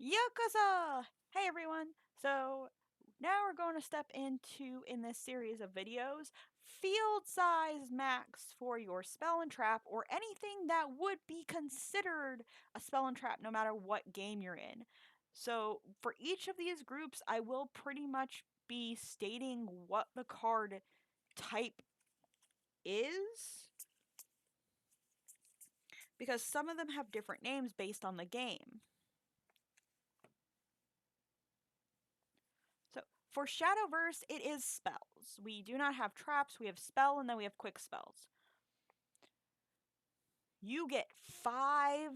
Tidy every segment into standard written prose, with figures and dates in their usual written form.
Yakuza! Hey everyone! So now we're going to step into, in this series of videos, field size max for your spell and trap or anything that would be considered a spell and trap no matter what game you're in. So for each of these groups, I will pretty much be stating what the card type is, because some of them have different names based on the game. So for Shadowverse, it is spells. We do not have traps, we have spell, and then we have quick spells. You get 5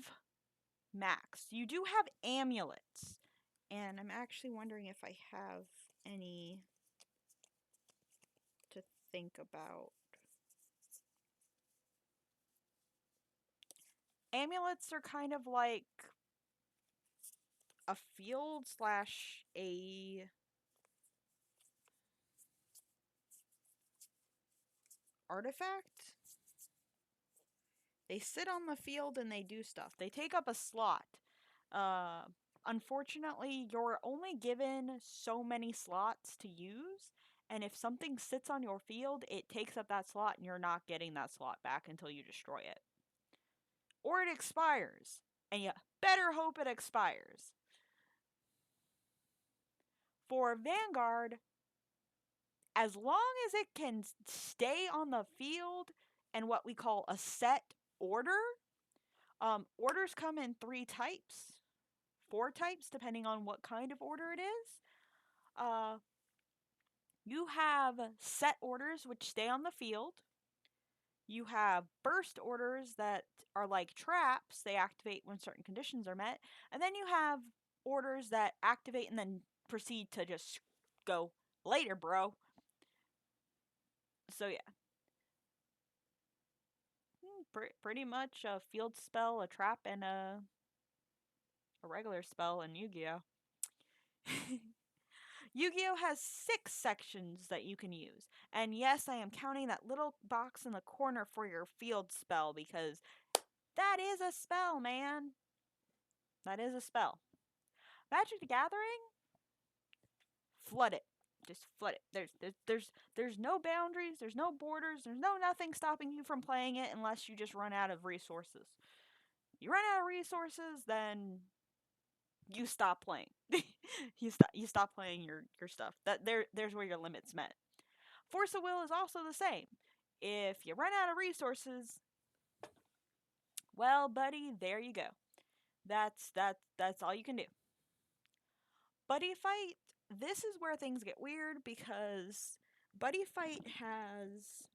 max. You do have amulets. And I'm actually wondering if I have any to think about. Amulets are kind of like a field slash a artifact. They sit on the field and they do stuff. They take up a slot. Uh, Unfortunately, you're only given so many slots to use, and if something sits on your field, it takes up that slot and you're not getting that slot back until you destroy it. Or it expires, and you better hope it expires. For Vanguard, as long as it can stay on the field and what we call a set order, orders come in 3 types, 4 types, depending on what kind of order it is. You have set orders which stay on the field. You have burst orders that are like traps, they activate when certain conditions are met. And then you have orders that activate and then proceed to just go later, bro. So, yeah. Pretty much a field spell, a trap, and a regular spell in Yu-Gi-Oh! Yu-Gi-Oh! Has 6 sections that you can use. And yes, I am counting that little box in the corner for your field spell because that is a spell, man. That is a spell. Magic the Gathering, flood it. Just flood it. There's no boundaries, there's no borders, there's no nothing stopping you from playing it unless you just run out of resources. You run out of resources, then you stop playing. you stop playing your stuff. There's where your limit's met. Force of Will is also the same. If you run out of resources, well, buddy, there you go. That's all you can do. Buddy Fight, this is where things get weird because Buddy Fight has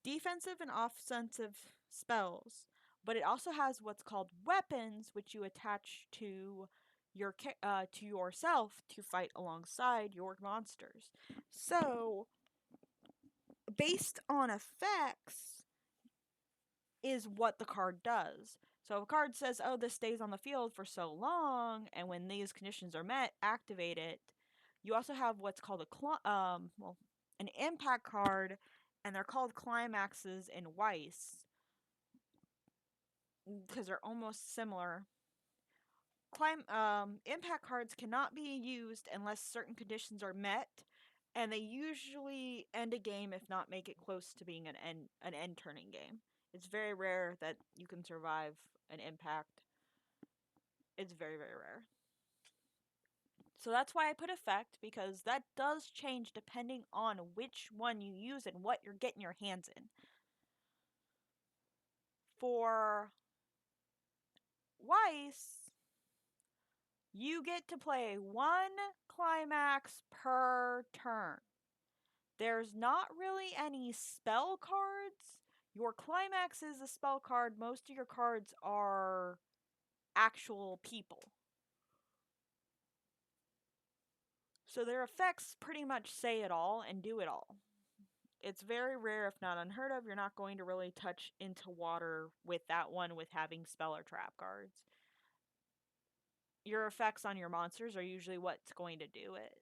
defensive and offensive spells, but it also has what's called weapons, which you attach to to yourself to fight alongside your monsters. So, based on effects, is what the card does. So if a card says, oh, this stays on the field for so long, and when these conditions are met, activate it. You also have what's called an impact card, and they're called climaxes in Weiss because they're almost similar. Impact cards cannot be used unless certain conditions are met, and they usually end a game if not make it close to being an end turning game. It's very rare that you can survive an impact. It's very, very rare. So that's why I put effect, because that does change depending on which one you use and what you're getting your hands in. For Weiss, you get to play 1 climax per turn. There's not really any spell cards. Your climax is a spell card. Most of your cards are actual people. So their effects pretty much say it all and do it all. It's very rare, if not unheard of. You're not going to really touch into water with that one with having spell or trap cards. Your effects on your monsters are usually what's going to do it.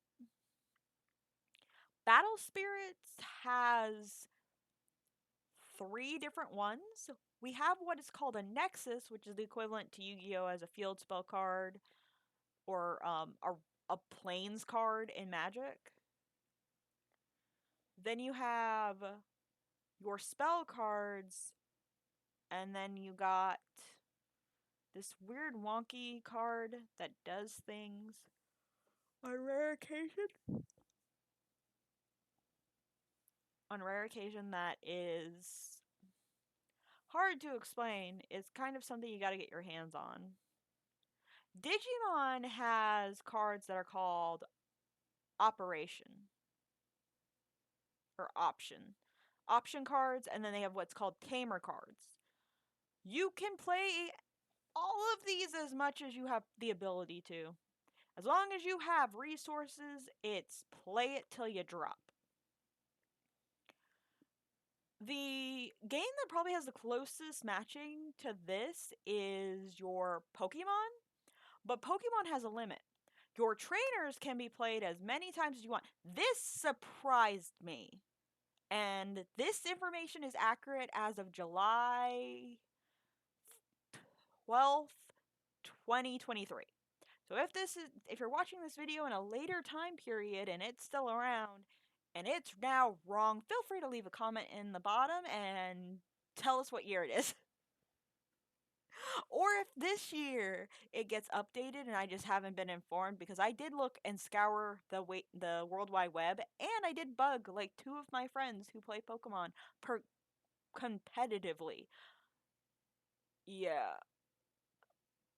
Battle Spirits has 3 different ones. We have what is called a Nexus, which is the equivalent to Yu-Gi-Oh as a field spell card or a plains card in Magic. Then you have your spell cards, and then you got this weird wonky card that does things on rare occasion. On rare occasion, that is hard to explain. It's kind of something you got to get your hands on. Digimon has cards that are called Operation or Option cards, and then they have what's called Tamer cards. You can play all of these as much as you have the ability to. As long as you have resources, it's play it till you drop. The game that probably has the closest matching to this is your Pokemon, but Pokemon has a limit. Your trainers can be played as many times as you want. This surprised me. And this information is accurate as of July 12th, 2023. So if you're watching this video in a later time period and it's still around and it's now wrong, feel free to leave a comment in the bottom and tell us what year it is. Or if this year it gets updated and I just haven't been informed, because I did look and scour the World Wide Web, and I did bug like two of my friends who play Pokemon competitively. Yeah,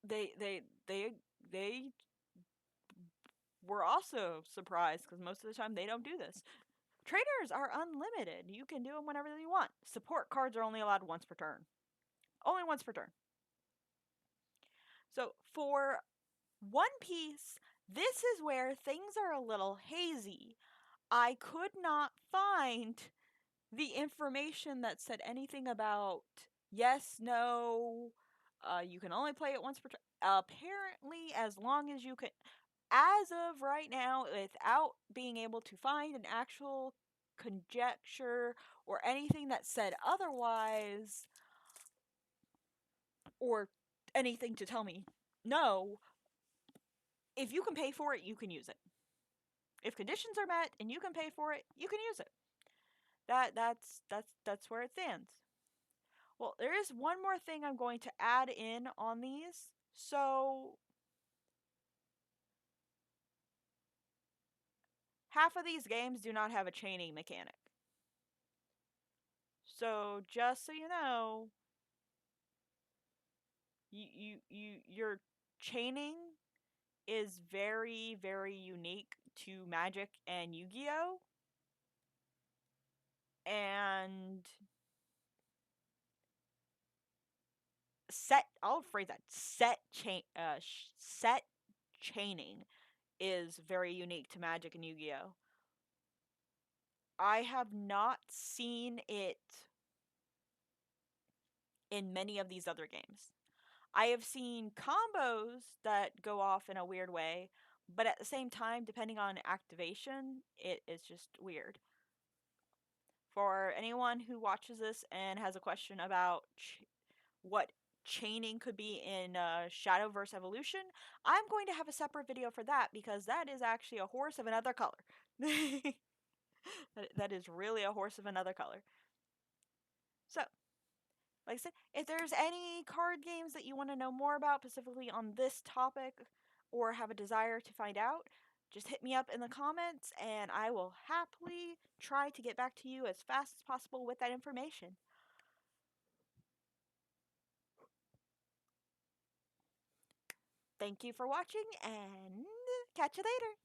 they were also surprised because most of the time they don't do this. Trainers are unlimited. You can do them whenever you want. Support cards are only allowed once per turn. Only once per turn. So for One Piece, this is where things are a little hazy. I could not find the information that said anything about yes, no, you can only play it once per turn. Apparently, as long as you can, as of right now, without being able to find an actual conjecture or anything that said otherwise, or anything to tell me no, if you can pay for it, you can use it. If conditions are met and you can pay for it, you can use it. That's where it stands. Well, there is one more thing I'm going to add in on these. So half of these games do not have a chaining mechanic. So just so you know, your chaining is very, very unique to Magic and Yu-Gi-Oh! And I'll phrase that, set chaining is very unique to Magic and Yu-Gi-Oh! I have not seen it in many of these other games. I have seen combos that go off in a weird way, but at the same time, depending on activation, it is just weird. For anyone who watches this and has a question about what chaining could be in Shadowverse Evolution, I'm going to have a separate video for that because that is actually a horse of another color. That is really a horse of another color. So, like I said, if there's any card games that you want to know more about, specifically on this topic, or have a desire to find out, just hit me up in the comments and I will happily try to get back to you as fast as possible with that information. Thank you for watching and catch you later.